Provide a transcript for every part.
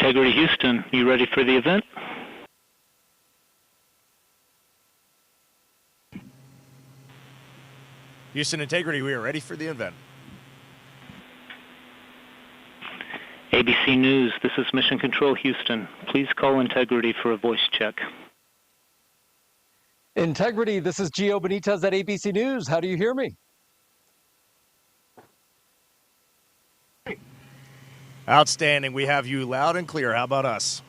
Integrity Houston, you ready for the event? Houston Integrity, we are ready for the event. ABC News, this is Mission Control Houston. Please call Integrity for a voice check. Integrity, this is Gio Benitez at ABC News. How do you hear me? Outstanding. We have you loud and clear. How about us?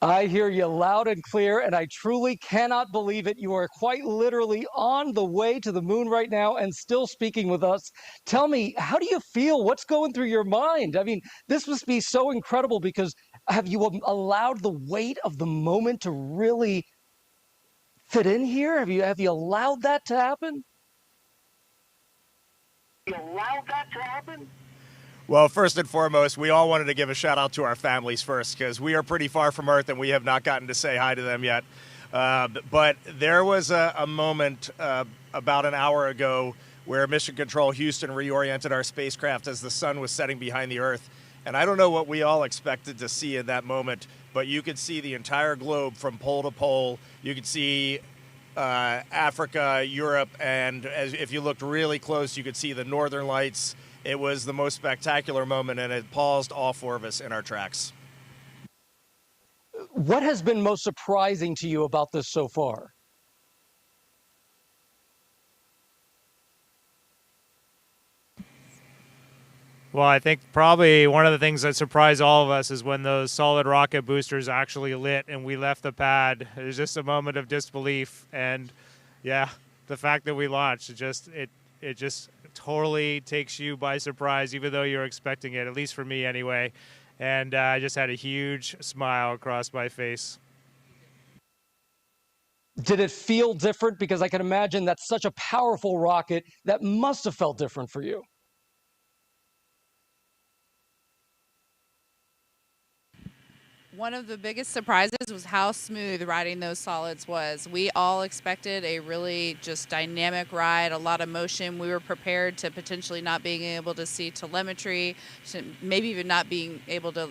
I hear you loud and clear, and I truly cannot believe it. You are quite literally on the way to the moon right now and still speaking with us. Tell me, how do you feel? What's going through your mind? I mean, this must be so incredible because have you allowed the weight of the moment to really fit in here? Have you allowed that to happen? Well, first and foremost, we all wanted to give a shout out to our families first because we are pretty far from Earth and we have not gotten to say hi to them yet. But there was a moment about an hour ago where Mission Control Houston reoriented our spacecraft as the sun was setting behind the Earth. And I don't know what we all expected to see in that moment, but you could see the entire globe from pole to pole. You could see Africa, Europe, and if you looked really close, you could see the northern lights. It was the most spectacular moment, and it paused all four of us in our tracks. What has been most surprising to you about this so far? Well, I think probably one of the things that surprised all of us is when those solid rocket boosters actually lit and we left the pad. It was just a moment of disbelief, and yeah, the fact that we launched, it just totally takes you by surprise, even though you're expecting it, at least for me anyway. And I just had a huge smile across my face. Did it feel different? Because I can imagine that's such a powerful rocket that must have felt different for you. One of the biggest surprises was how smooth riding those solids was. We all expected a really just dynamic ride, a lot of motion. We were prepared to potentially not being able to see telemetry, maybe even not being able to,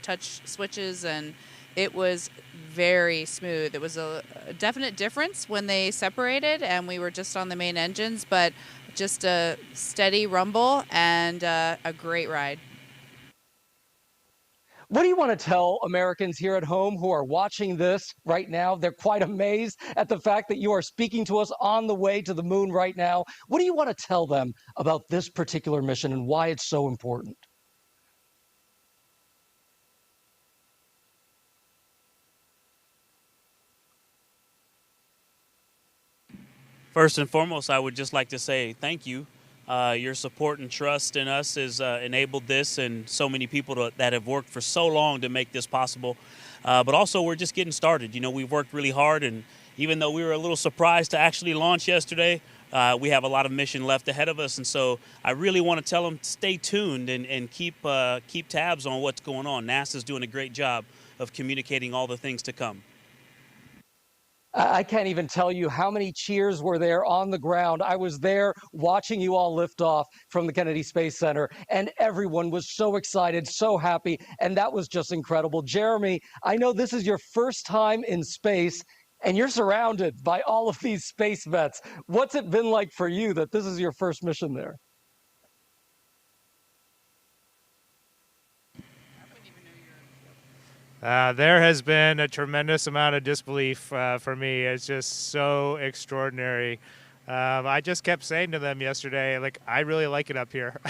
touch switches, and it was very smooth. It was a definite difference when they separated and we were just on the main engines, but just a steady rumble and a great ride. What do you want to tell Americans here at home who are watching this right now? They're quite amazed at the fact that you are speaking to us on the way to the moon right now. What do you want to tell them about this particular mission and why it's so important? First and foremost, I would just like to say thank you. Your support and trust in us has enabled this, and so many people that have worked for so long to make this possible. But also, we're just getting started. We've worked really hard, and even though we were a little surprised to actually launch yesterday, we have a lot of mission left ahead of us. And so I really want to tell them, stay tuned and keep tabs on what's going on. NASA's doing a great job of communicating all the things to come. I can't even tell you how many cheers were there on the ground. I was there watching you all lift off from the Kennedy Space Center, and everyone was so excited, so happy, and that was just incredible. Jeremy, I know this is your first time in space, and you're surrounded by all of these space vets. What's it been like for you that this is your first mission there? There has been a tremendous amount of disbelief for me. It's just so extraordinary. I just kept saying to them yesterday, I really like it up here.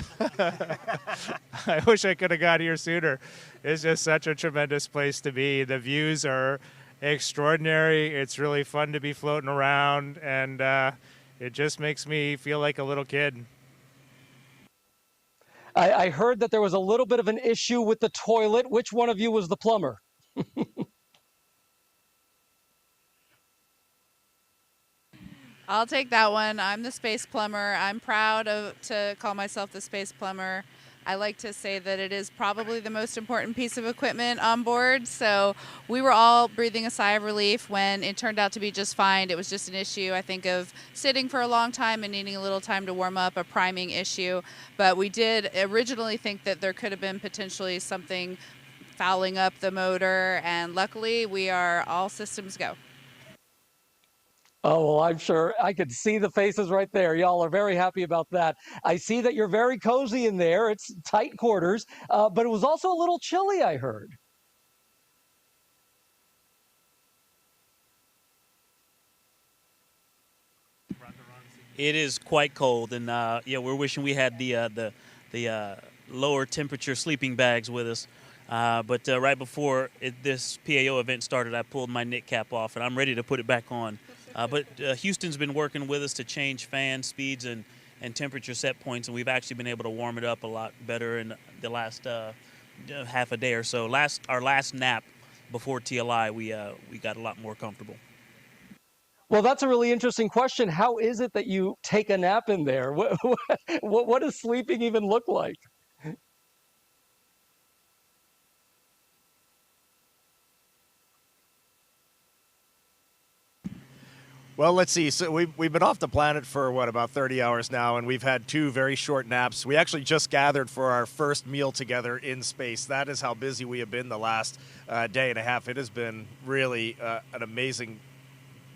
I wish I could have got here sooner. It's just such a tremendous place to be. The views are extraordinary. It's really fun to be floating around, and it just makes me feel like a little kid. I heard that there was a little bit of an issue with the toilet. Which one of you was the plumber? I'll take that one. I'm the space plumber. I'm proud to call myself the space plumber. I like to say that it is probably the most important piece of equipment on board. So we were all breathing a sigh of relief when it turned out to be just fine. It was just an issue, I think, of sitting for a long time and needing a little time to warm up, a priming issue. But we did originally think that there could have been potentially something fouling up the motor, and luckily we are all systems go. Oh, well, I'm sure I could see the faces right there. Y'all are very happy about that. I see that you're very cozy in there. It's tight quarters, but it was also a little chilly, I heard. It is quite cold, and yeah, we're wishing we had the lower temperature sleeping bags with us. But right before this PAO event started, I pulled my knit cap off, and I'm ready to put it back on. But Houston's been working with us to change fan speeds and temperature set points, and we've actually been able to warm it up a lot better in the last half a day or so. Our last nap before TLI, we got a lot more comfortable. Well, that's a really interesting question. How is it that you take a nap in there? What does sleeping even look like? Well, let's see. So we've been off the planet for, about 30 hours now, and we've had 2 very short naps. We actually just gathered for our first meal together in space. That is how busy we have been the last day and a half. It has been really an amazing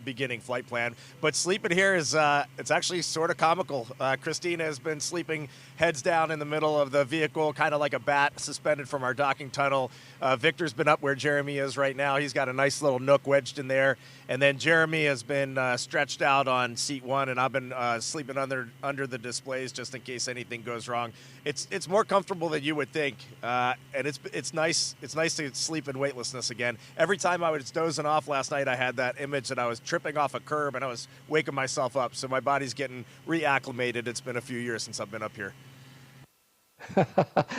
beginning flight plan. But sleeping here is it's actually sort of comical. Christina has been sleeping heads down in the middle of the vehicle, kind of like a bat suspended from our docking tunnel. Victor's been up where Jeremy is right now. He's got a nice little nook wedged in there. And then Jeremy has been stretched out on seat 1, and I've been sleeping under the displays just in case anything goes wrong. It's more comfortable than you would think, and it's nice. It's nice to sleep in weightlessness again. Every time I was dozing off last night, I had that image that I was tripping off a curb and I was waking myself up. So my body's getting reacclimated. It's been a few years since I've been up here.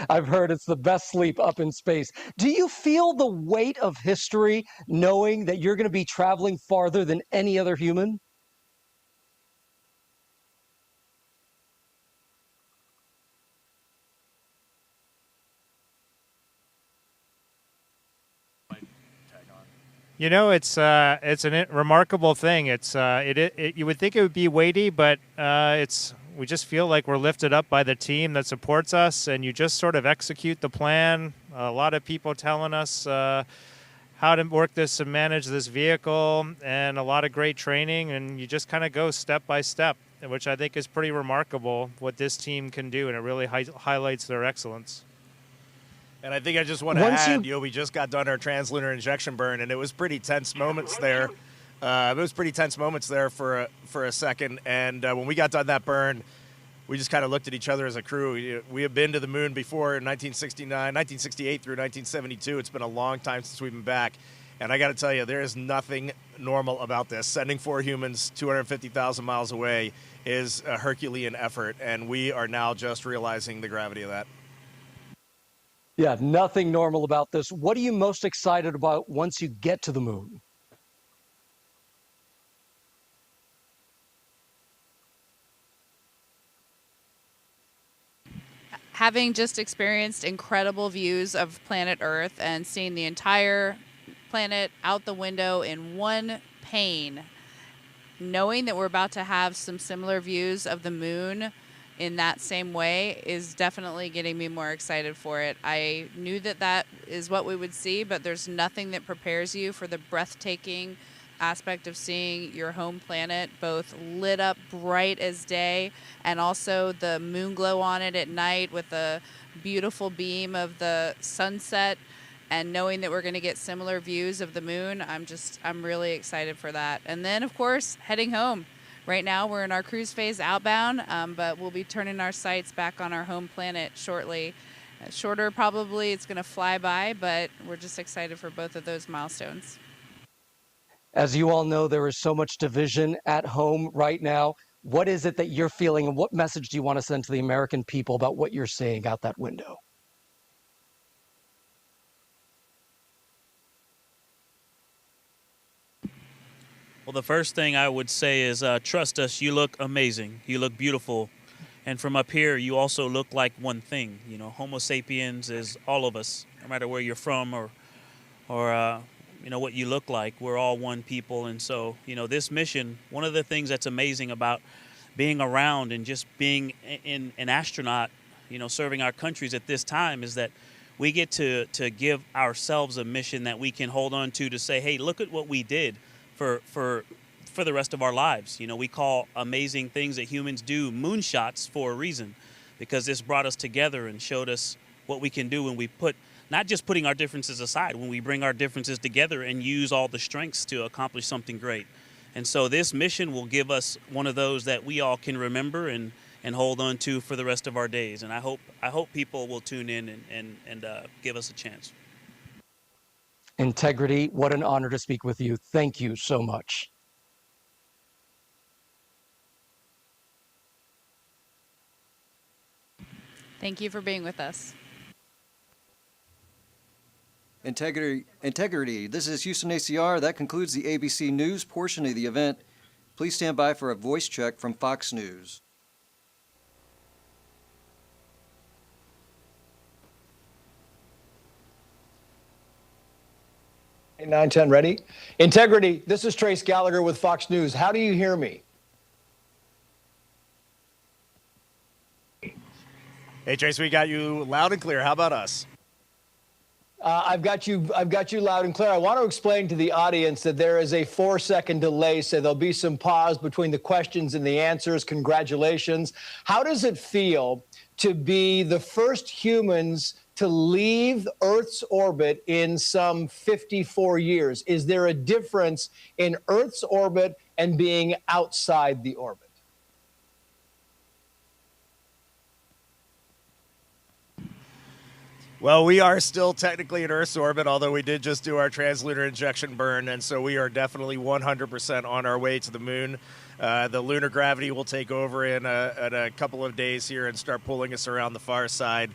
I've heard it's the best sleep up in space. Do you feel the weight of history knowing that you're going to be traveling farther than any other human? You know, it's a remarkable thing. You would think it would be weighty, but we just feel like we're lifted up by the team that supports us, and you just sort of execute the plan. A lot of people telling us how to work this and manage this vehicle, and a lot of great training, and you just kind of go step by step, which I think is pretty remarkable what this team can do, and it really highlights their excellence. And I think I just want to add, we just got done our translunar injection burn, and it was pretty tense moments there. For a second, and when we got done that burn, we just kind of looked at each other as a crew. We have been to the moon before in 1968 through 1972. It's been a long time since we've been back, and I got to tell you, there is nothing normal about this. Sending 4 humans 250,000 miles away is a Herculean effort, and we are now just realizing the gravity of that. Yeah, nothing normal about this. What are you most excited about once you get to the moon? Having just experienced incredible views of planet Earth and seeing the entire planet out the window in one pane, knowing that we're about to have some similar views of the moon in that same way is definitely getting me more excited for it. I knew that that is what we would see, but there's nothing that prepares you for the breathtaking aspect of seeing your home planet both lit up bright as day, and also the moon glow on it at night with the beautiful beam of the sunset, and knowing that we're going to get similar views of the moon. I'm really excited for that. And then of course heading home. Right now we're in our cruise phase outbound, but we'll be turning our sights back on our home planet shortly. Shorter probably, it's going to fly by, but we're just excited for both of those milestones. As you all know, there is so much division at home right now. What is it that you're feeling, and what message do you want to send to the American people about what you're seeing out that window? Well, the first thing I would say is trust us. You look amazing. You look beautiful. And from up here, you also look like one thing. You know, Homo sapiens is all of us, no matter where you're from or what you look like. We're all one people. And so, this mission, one of the things that's amazing about being around and just being an astronaut, serving our countries at this time, is that we get to give ourselves a mission that we can hold on to say, hey, look at what we did for the rest of our lives. You know, we call amazing things that humans do moonshots for a reason, because this brought us together and showed us what we can do when we put, not just putting our differences aside, when we bring our differences together and use all the strengths to accomplish something great. And so this mission will give us one of those that we all can remember and hold on to for the rest of our days. And I hope people will tune in and give us a chance. Integrity, what an honor to speak with you. Thank you so much. Thank you for being with us. Integrity. This is Houston ACR. That concludes the ABC News portion of the event. Please stand by for a voice check from Fox News. 910 ready. Integrity. This is Trace Gallagher with Fox News. How do you hear me? Hey, Trace, we got you loud and clear. How about us? I've got you loud and clear. I want to explain to the audience that there is a 4-second delay, so there'll be some pause between the questions and the answers. Congratulations. How does it feel to be the first humans to leave Earth's orbit in some 54 years? Is there a difference in Earth's orbit and being outside the orbit? Well, we are still technically in Earth's orbit, although we did just do our translunar injection burn, and so we are definitely 100% on our way to the moon. The lunar gravity will take over in a couple of days here and start pulling us around the far side.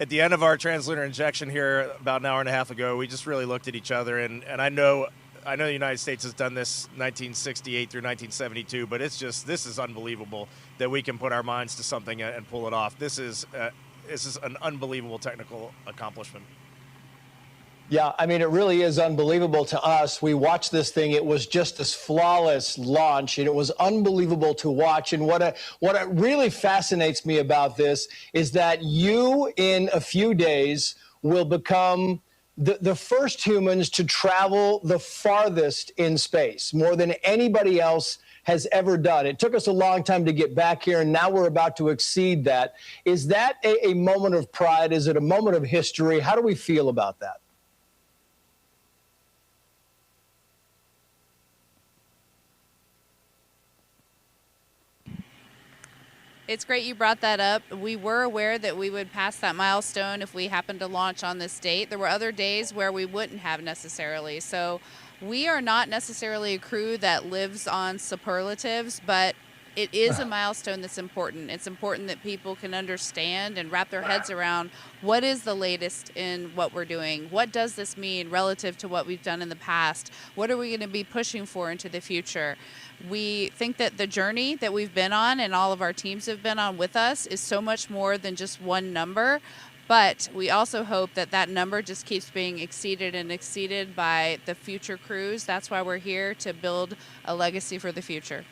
At the end of our translunar injection here about an hour and a half ago, we just really looked at each other, and I know the United States has done this 1968 through 1972, but this is unbelievable that we can put our minds to something and pull it off. This is an unbelievable technical accomplishment. Yeah, I mean, it really is unbelievable to us. We watched this thing. It was just this flawless launch, and it was unbelievable to watch. And what really fascinates me about this is that you, in a few days, will become the first humans to travel the farthest in space, more than anybody else has ever done. It took us a long time to get back here, and now we're about to exceed that. Is that a moment of pride? Is it a moment of history? How do we feel about that? It's great you brought that up. We were aware that we would pass that milestone if we happened to launch on this date. There were other days where we wouldn't have necessarily. So we are not necessarily a crew that lives on superlatives, but it is a milestone that's important. It's important that people can understand and wrap their heads around what is the latest in what we're doing. What does this mean relative to what we've done in the past? What are we going to be pushing for into the future? We think that the journey that we've been on and all of our teams have been on with us is so much more than just one number. But we also hope that that number just keeps being exceeded and exceeded by the future crews. That's why we're here, to build a legacy for the future.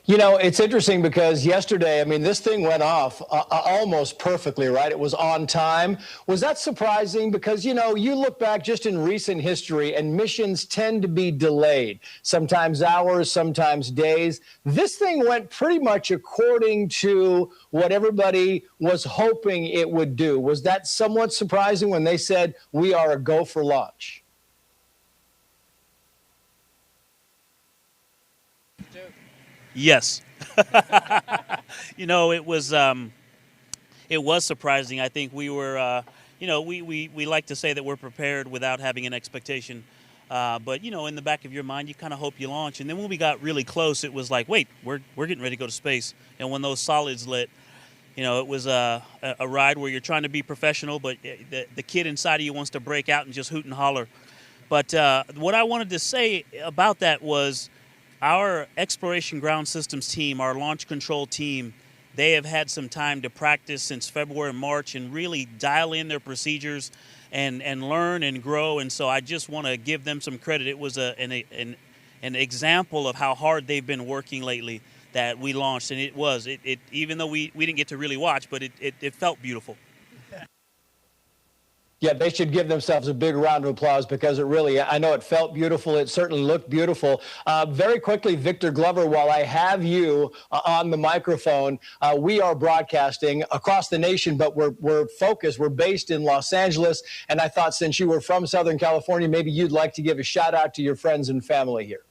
You know, it's interesting because yesterday, I mean, this thing went off almost perfectly, right? It was on time. Was that surprising? Because, you know, you look back just in recent history and missions tend to be delayed, sometimes hours, sometimes days. This thing went pretty much according to what everybody was hoping it would do. Was that somewhat surprising when they said we are a go for launch? Yes. You know, it was surprising. I think we were, you know, we like to say that we're prepared without having an expectation. But, you know, in the back of your mind, you kind of hope you launch. And then when we got really close, it was like, wait, we're getting ready to go to space. And when those solids lit, you know, it was a ride where you're trying to be professional, but the kid inside of you wants to break out and just hoot and holler. But what I wanted to say about that was, our Exploration Ground Systems team, our launch control team, they have had some time to practice since February and March and really dial in their procedures and learn and grow. And so I just want to give them some credit. It was an example of how hard they've been working lately that we launched. And it even though we didn't get to really watch, but it felt beautiful. Yeah, they should give themselves a big round of applause because it really, I know it felt beautiful. It certainly looked beautiful. Very quickly, Victor Glover, while I have you on the microphone, we are broadcasting across the nation, but we're focused. We're based in Los Angeles. And I thought since you were from Southern California, maybe you'd like to give a shout out to your friends and family here.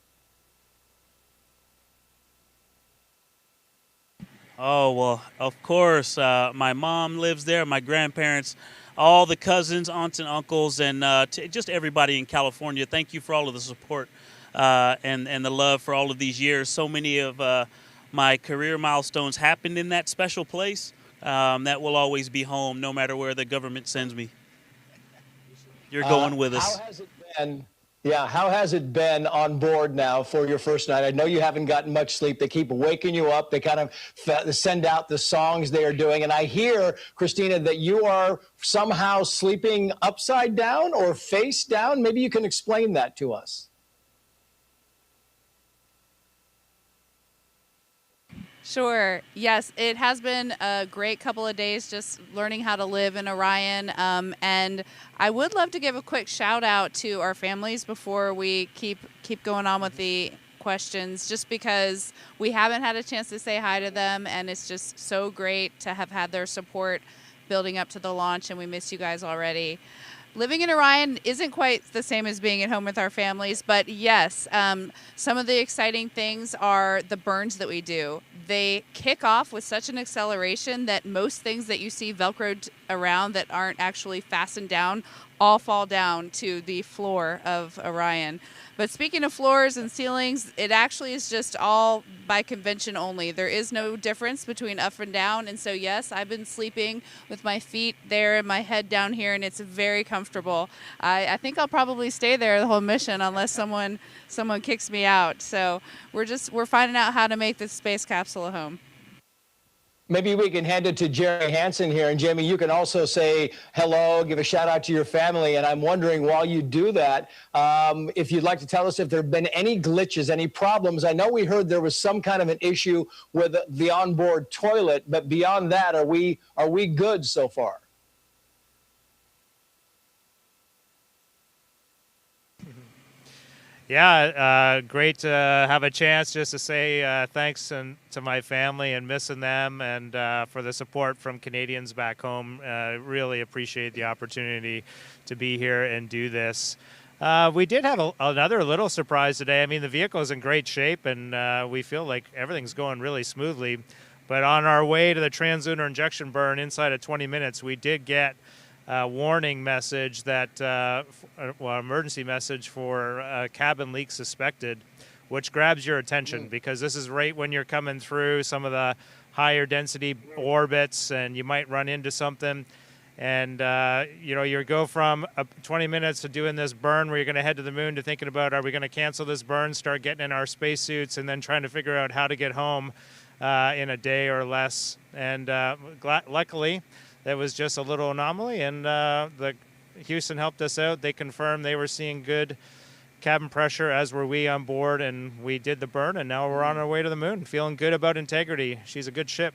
Oh, well, of course. My mom lives there, my grandparents, all the cousins, aunts and uncles, and just everybody in California. Thank you for all of the support and the love for all of these years. So many of my career milestones happened in that special place. That will always be home, no matter where the government sends me. You're going with us. How has it been? Yeah, how has it been on board now for your first night? I know you haven't gotten much sleep. They keep waking you up. They kind of send out the songs they are doing. And I hear, Christina, that you are somehow sleeping upside down or face down. Maybe you can explain that to us. Sure. Yes, it has been a great couple of days just learning how to live in Orion. And I would love to give a quick shout out to our families before we keep going on with the questions, just because we haven't had a chance to say hi to them. And it's just so great to have had their support building up to the launch. And we miss you guys already. Living in Orion isn't quite the same as being at home with our families, but yes, some of the exciting things are the burns that we do. They kick off with such an acceleration that most things that you see Velcroed around that aren't actually fastened down all fall down to the floor of Orion. But speaking of floors and ceilings, it actually is just all by convention only. There is no difference between up and down. And so, yes, I've been sleeping with my feet there and my head down here, and it's very comfortable. I think I'll probably stay there the whole mission unless someone kicks me out. So we're finding out how to make this space capsule a home. Maybe we can hand it to Jerry Hansen here. And Jamie, you can also say hello, give a shout out to your family. And I'm wondering, while you do that, if you'd like to tell us if there have been any glitches, any problems. I know we heard there was some kind of an issue with the onboard toilet, but beyond that, are we good so far? Yeah, great to have a chance just to say thanks to my family and missing them, and for the support from Canadians back home. Really appreciate the opportunity to be here and do this. We did have another little surprise today. I mean, the vehicle's in great shape, and we feel like everything's going really smoothly. But on our way to the translunar injection burn inside of 20 minutes, we did get warning message that, emergency message for cabin leak suspected, which grabs your attention because this is right when you're coming through some of the higher density orbits and you might run into something. And, you go from 20 minutes to doing this burn where you're going to head to the moon to thinking about, are we going to cancel this burn, start getting in our spacesuits, and then trying to figure out how to get home in a day or less. And luckily, that was just a little anomaly, and the Houston helped us out. They confirmed they were seeing good cabin pressure, as were we on board, and we did the burn, and now we're on our way to the moon, feeling good about Integrity. She's a good ship.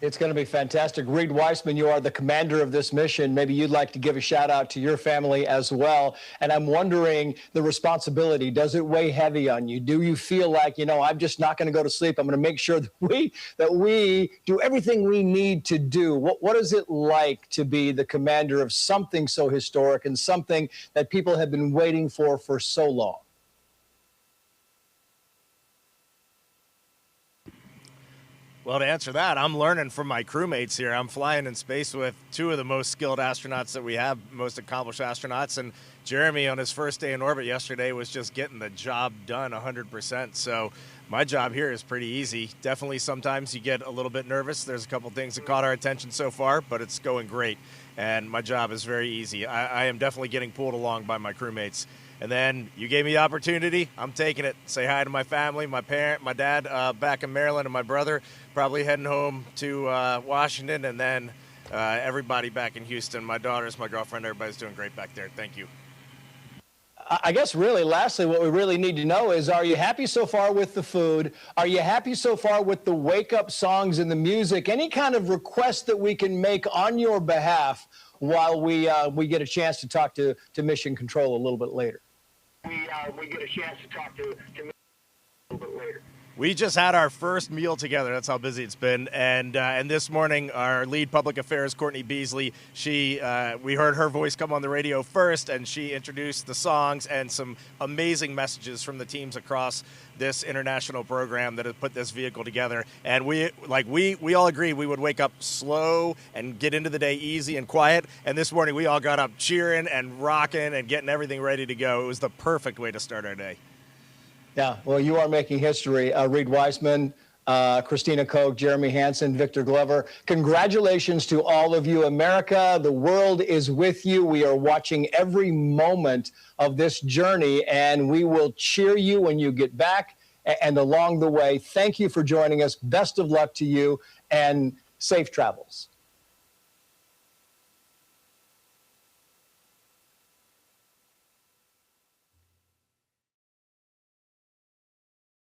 It's going to be fantastic. Reed Weissman, you are the commander of this mission. Maybe you'd like to give a shout out to your family as well. And I'm wondering, the responsibility, does it weigh heavy on you? Do you feel like, I'm just not going to go to sleep. I'm going to make sure that we do everything we need to do. What is it like to be the commander of something so historic and something that people have been waiting for so long? Well, to answer that, I'm learning from my crewmates here. I'm flying in space with two of the most skilled astronauts that we have, most accomplished astronauts. And Jeremy, on his first day in orbit yesterday, was just getting the job done 100%. So my job here is pretty easy. Definitely sometimes you get a little bit nervous. There's a couple things that caught our attention so far, but it's going great. And my job is very easy. I am definitely getting pulled along by my crewmates. And then you gave me the opportunity. I'm taking it. Say hi to my family, my dad back in Maryland, and my brother probably heading home to Washington, and then everybody back in Houston. My daughters, my girlfriend, everybody's doing great back there. Thank you. I guess really, lastly, what we really need to know is, are you happy so far with the food? Are you happy so far with the wake-up songs and the music? Any kind of request that we can make on your behalf while we get a chance to talk to Mission Control a little bit later? We get a chance to talk to Mission a little bit later. We just had our first meal together. That's how busy it's been. And this morning, our lead public affairs, Courtney Beasley, we heard her voice come on the radio first, and she introduced the songs and some amazing messages from the teams across this international program that have put this vehicle together. And we all agreed we would wake up slow and get into the day easy and quiet. And this morning, we all got up cheering and rocking and getting everything ready to go. It was the perfect way to start our day. Yeah, well, you are making history. Reed Weissman, Christina Koch, Jeremy Hansen, Victor Glover. Congratulations to all of you. America, the world is with you. We are watching every moment of this journey, and we will cheer you when you get back and along the way. Thank you for joining us. Best of luck to you, and safe travels.